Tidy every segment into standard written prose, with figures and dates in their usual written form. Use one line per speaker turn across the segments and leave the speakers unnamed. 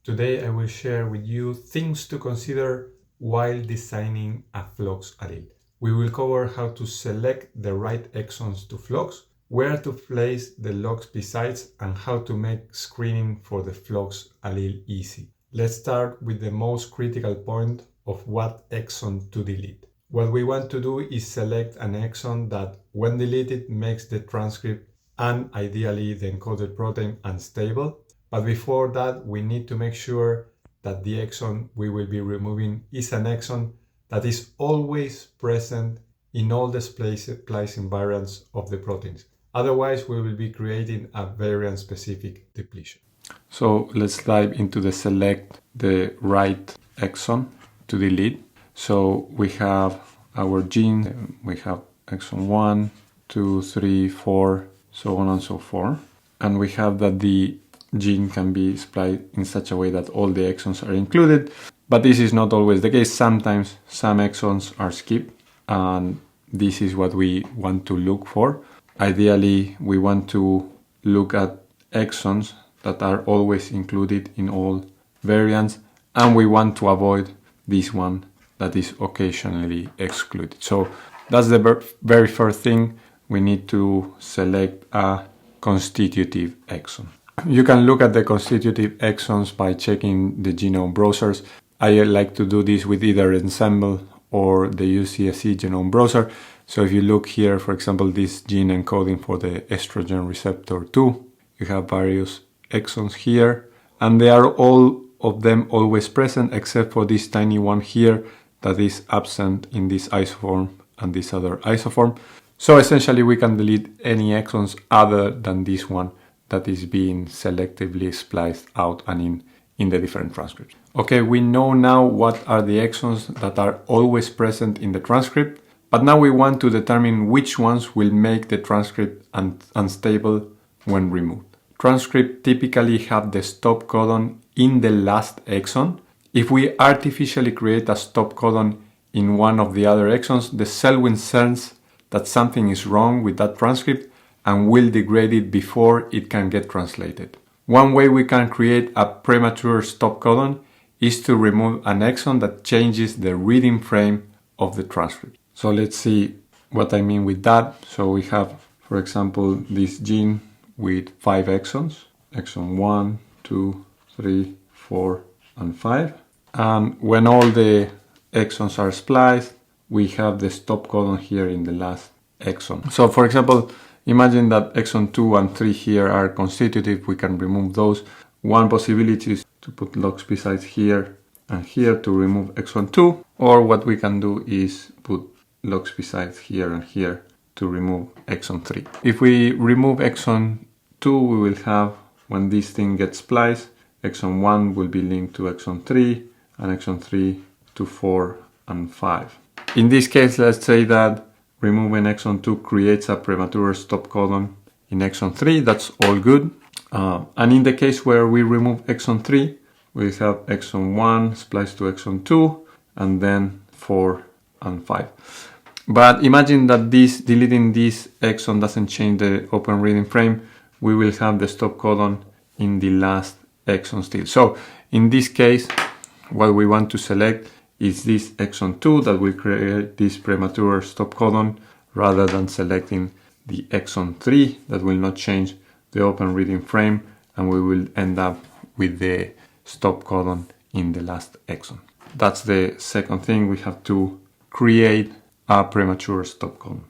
Today I will share with you things to consider while designing a Flox allele. We will cover how to select the right exons to Flox, where to place the LoxP sites, and how to make screening for the Flox allele easy. Let's start with the most critical point of what exon to delete. What we want to do is select an exon that, when deleted, makes the transcript and ideally the encoded protein unstable. But before that, we need to make sure that the exon we will be removing is an exon that is always present in all the splicing variants of the proteins. Otherwise, we will be creating a variant-specific depletion. So let's dive into the select the right exon to delete. So we have our gene, we have exon 1, 2, 3, 4, so on and so forth. And we have that the gene can be spliced in such a way that all the exons are included, but this is not always the case. Sometimes some exons are skipped, and this is what we want to look for. Ideally, we want to look at exons that are always included in all variants, and we want to avoid this one that is occasionally excluded. So that's the very first thing. We need to select a constitutive exon. You can look at the constitutive exons by checking the genome browsers. I like to do this with either Ensemble or the UCSC genome browser. So if you look here, for example, this gene encoding for the estrogen receptor 2, you have various exons here, and they are all of them always present except for this tiny one here that is absent in this isoform and this other isoform. So essentially we can delete any exons other than this one that is being selectively spliced out and in the different transcripts. Okay, we know now what are the exons that are always present in the transcript, but now we want to determine which ones will make the transcript unstable when removed. Transcript typically have the stop codon in the last exon. If we artificially create a stop codon in one of the other exons, the cell will sense that something is wrong with that transcript and will degrade it before it can get translated. One way we can create a premature stop codon is to remove an exon that changes the reading frame of the transcript. So let's see what I mean with that. So we have, for example, this gene with 5 exons, exon 1, 2, 3, 4, and 5. And when all the exons are spliced, we have the stop codon here in the last exon. So for example, imagine that exon 2 and 3 here are constitutive. We can remove those. One possibility is to put LoxP sites here and here to remove exon 2, or what we can do is put LoxP sites here and here to remove exon 3. If we remove exon 2, we will have, when this thing gets spliced, exon 1 will be linked to exon 3 and exon 3 to 4 and 5. In this case, let's say that removing exon 2 creates a premature stop codon in exon 3. That's all good. And in the case where we remove exon 3, we have exon 1 spliced to exon 2 and then 4 and 5. But imagine that deleting this exon doesn't change the open reading frame. We will have the stop codon in the last exon still. So in this case, what we want to select is this exon 2 that will create this premature stop codon, rather than selecting the exon 3 that will not change the open reading frame, and we will end up with the stop codon in the last exon. That's the second thing. We have to create a premature stop codon.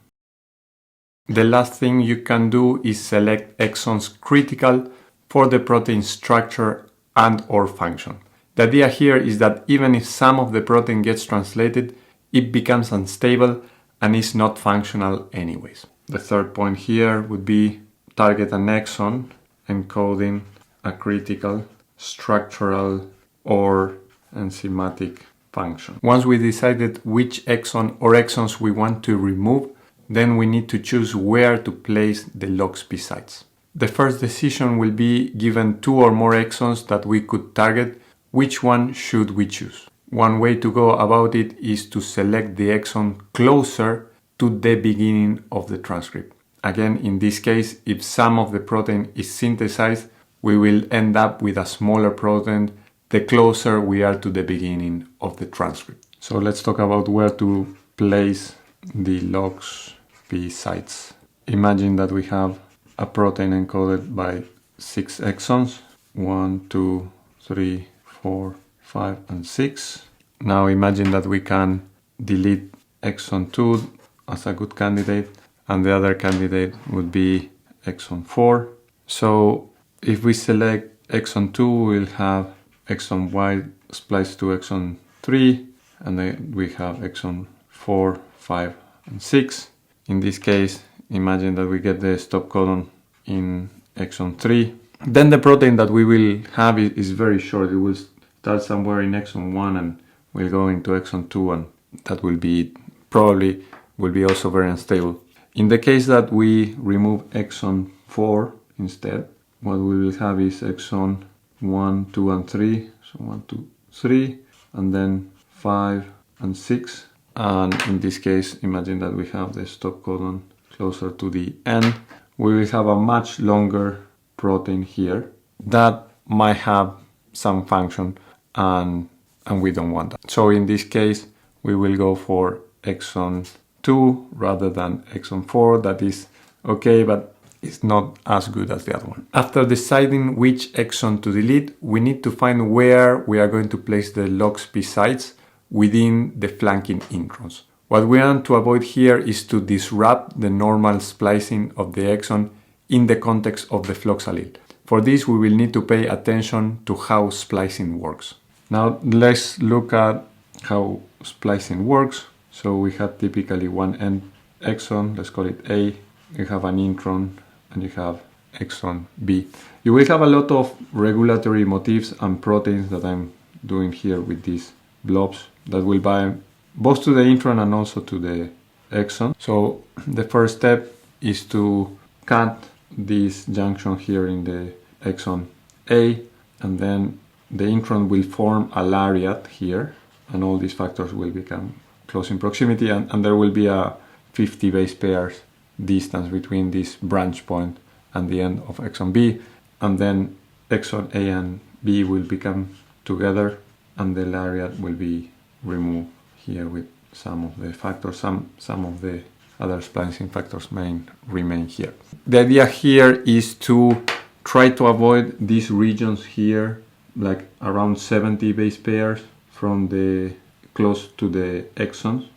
The last thing you can do is select exons critical for the protein structure and or function. The idea here is that even if some of the protein gets translated, it becomes unstable and is not functional anyways. The third point here would be target an exon encoding a critical structural or enzymatic function. Once we decided which exon or exons we want to remove, then we need to choose where to place the LoxP sites. The first decision will be, given 2 or more exons that we could target, which one should we choose? One way to go about it is to select the exon closer to the beginning of the transcript. Again, in this case, if some of the protein is synthesized, we will end up with a smaller protein the closer we are to the beginning of the transcript. So let's talk about where to place the LoxP sites. Imagine that we have a protein encoded by 6 exons, 1, 2, 3, 4, 5, and 6. Now imagine that we can delete exon 2 as a good candidate, and the other candidate would be exon 4. So if we select exon 2, we'll have exon Y spliced to exon 3, and then we have exon 4, 5, and 6. In this case, imagine that we get the stop codon in exon 3. Then the protein that we will have is very short. It will start somewhere in exon 1 and will go into exon 2, and that will be probably will be also very unstable. In the case that we remove exon 4 instead, what we will have is exon 1, 2, and 3. So 1, 2, 3, and then 5 and 6. And in this case, imagine that we have the stop codon closer to the end. We will have a much longer protein here that might have some function, and we don't want that. So in this case, we will go for exon 2 rather than exon 4. That is okay, but it's not as good as the other one. After deciding which exon to delete, we need to find where we are going to place the LoxP sites within the flanking introns. What we want to avoid here is to disrupt the normal splicing of the exon in the context of the Flox allele. For this, we will need to pay attention to how splicing works. Now let's look at how splicing works. So we have typically one end exon, let's call it A. You have an intron and you have exon B. You will have a lot of regulatory motifs and proteins that I'm doing here with these blobs that will bind both to the intron and also to the exon. So the first step is to cut this junction here in the exon A, and then the intron will form a lariat here, and all these factors will become close in proximity, and there will be a 50 base pairs distance between this branch point and the end of exon B, and then exon A and B will become together, and the lariat will be removed here with some of the factors. Some of the other splicing factors may remain here. The idea here is to try to avoid these regions here, like around 70 base pairs from the close to the exons,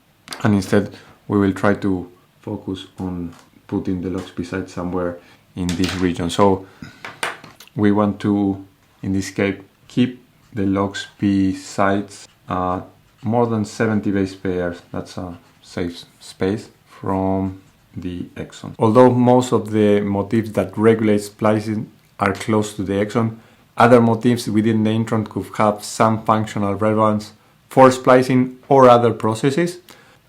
and instead we will try to focus on putting the LoxP site somewhere in this region. So we want to, in this case, keep the LoxP sites at more than 70 base pairs. That's a safe space from the exon. Although most of the motifs that regulate splicing are close to the exon, other motifs within the intron could have some functional relevance for splicing or other processes.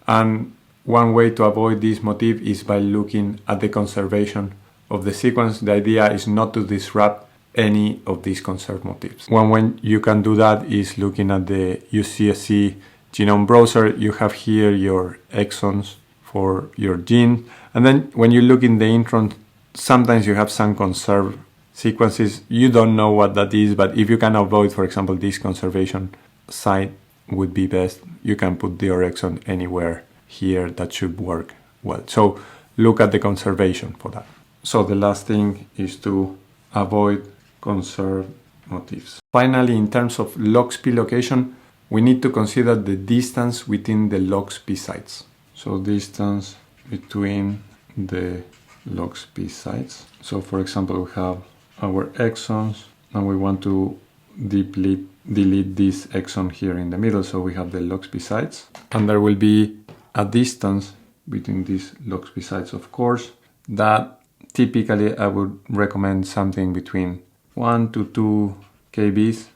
And one way to avoid this motif is by looking at the conservation of the sequence. The idea is not to disrupt any of these conserved motifs. One way you can do that is looking at the UCSC genome browser. You have here your exons for your gene, and then when you look in the intron, sometimes you have some conserved sequences. You don't know what that is, but if you can avoid, for example, this conservation site would be best. You can put your exon anywhere here. That should work well. So look at the conservation for that. So the last thing is to avoid conserved motifs. Finally, in terms of LoxP location, we need to consider the distance within the LoxP sites. So distance between the LoxP sites. So for example, we have our exons and we want to delete this exon here in the middle. So we have the LoxP sites, and there will be a distance between these LoxP sites, of course, that typically I would recommend something between 1 to 2 kbs.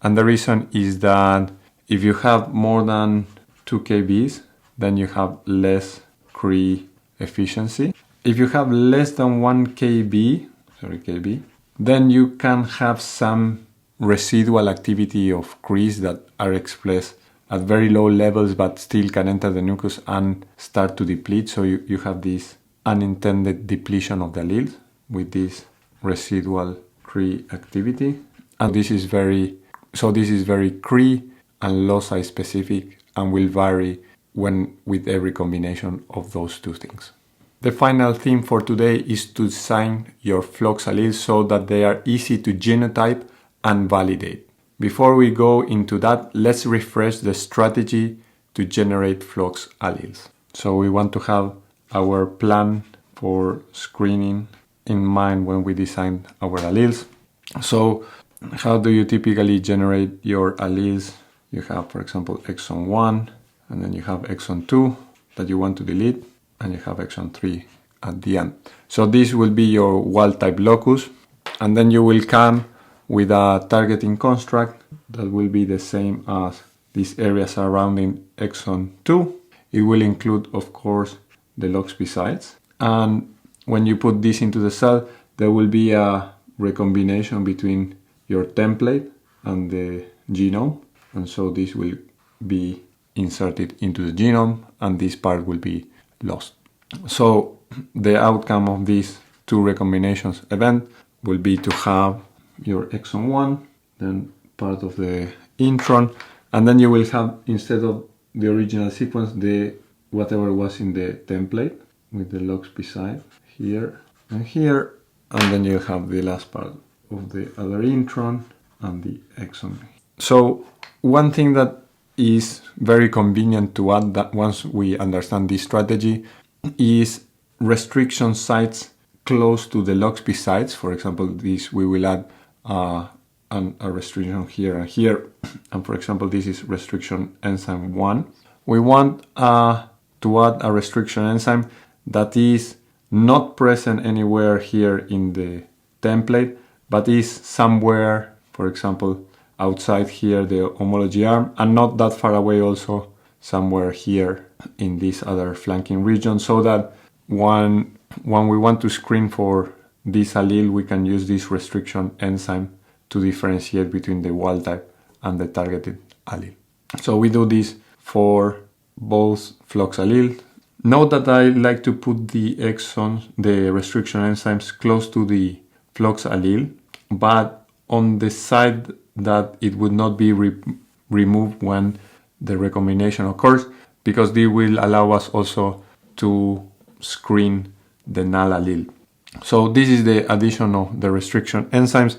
And the reason is that if you have more than 2 kbs, then you have less Cree efficiency. If you have less than 1 kb, then you can have some residual activity of Crees that are expressed at very low levels but still can enter the nucleus and start to deplete. So you have this unintended depletion of the alleles with this residual Cree activity. And this is very So this is very Cree and loci specific and will vary with every combination of those two things. The final theme for today is to design your Flox alleles so that they are easy to genotype and validate. Before we go into that, let's refresh the strategy to generate Flox alleles. So we want to have our plan for screening in mind when we design our alleles. So how do you typically generate your alleles? You have, for example, exon 1, and then you have exon 2 that you want to delete, and you have exon 3 at the end. So this will be your wild type locus, and then you will come with a targeting construct that will be the same as this area surrounding exon 2. It will include, of course, the LoxP sites. And when you put this into the cell, there will be a recombination between your template and the genome. And so this will be inserted into the genome, and this part will be lost. So the outcome of these two recombinations event will be to have your exon 1, then part of the intron, and then you will have, instead of the original sequence, the whatever was in the template with the LoxP site here and here, and then you have the last part of the other intron and the exon. So one thing that is very convenient to add that once we understand this strategy is restriction sites close to the LoxP sites. For example, this we will add a restriction here and here, and for example this is restriction enzyme 1. We want to add a restriction enzyme that is not present anywhere here in the template, but is somewhere, for example, outside here the homology arm, and not that far away also somewhere here in this other flanking region, so that when we want to screen for this allele, we can use this restriction enzyme to differentiate between the wild type and the targeted allele. So we do this for both Flox alleles. Note that I like to put the exons, the restriction enzymes, close to the Flox allele, but on the side that it would not be removed when the recombination occurs, because they will allow us also to screen the null allele. So this is the addition of the restriction enzymes.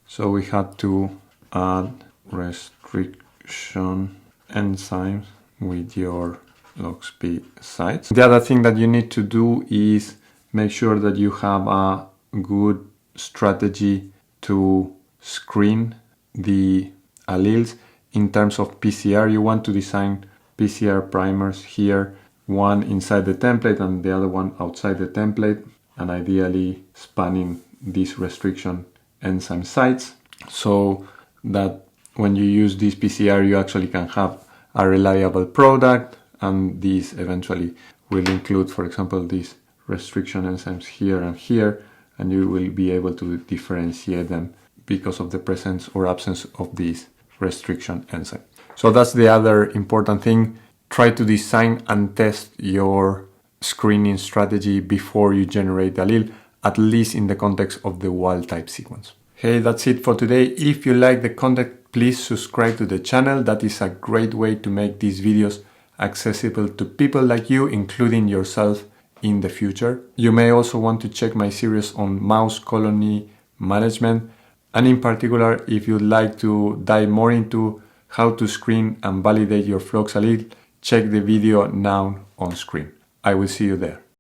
So we had to add restriction enzymes with your LoxP sites. The other thing that you need to do is make sure that you have a good strategy to screen the alleles in terms of PCR. You want to design PCR primers here, one inside the template and the other one outside the template, and ideally spanning these restriction enzyme sites, so that when you use this PCR you actually can have a reliable product, and these eventually will include, for example, these restriction enzymes here and here, and you will be able to differentiate them because of the presence or absence of these restriction enzyme. So that's the other important thing. Try to design and test your screening strategy before you generate the allele, at least in the context of the wild type sequence. Hey, that's it for today. If you like the content, please subscribe to the channel. That is a great way to make these videos accessible to people like you, including yourself in the future. You may also want to check my series on mouse colony management, and in particular, if you'd like to dive more into how to screen and validate your Flox allele, check the video now on screen. I will see you there.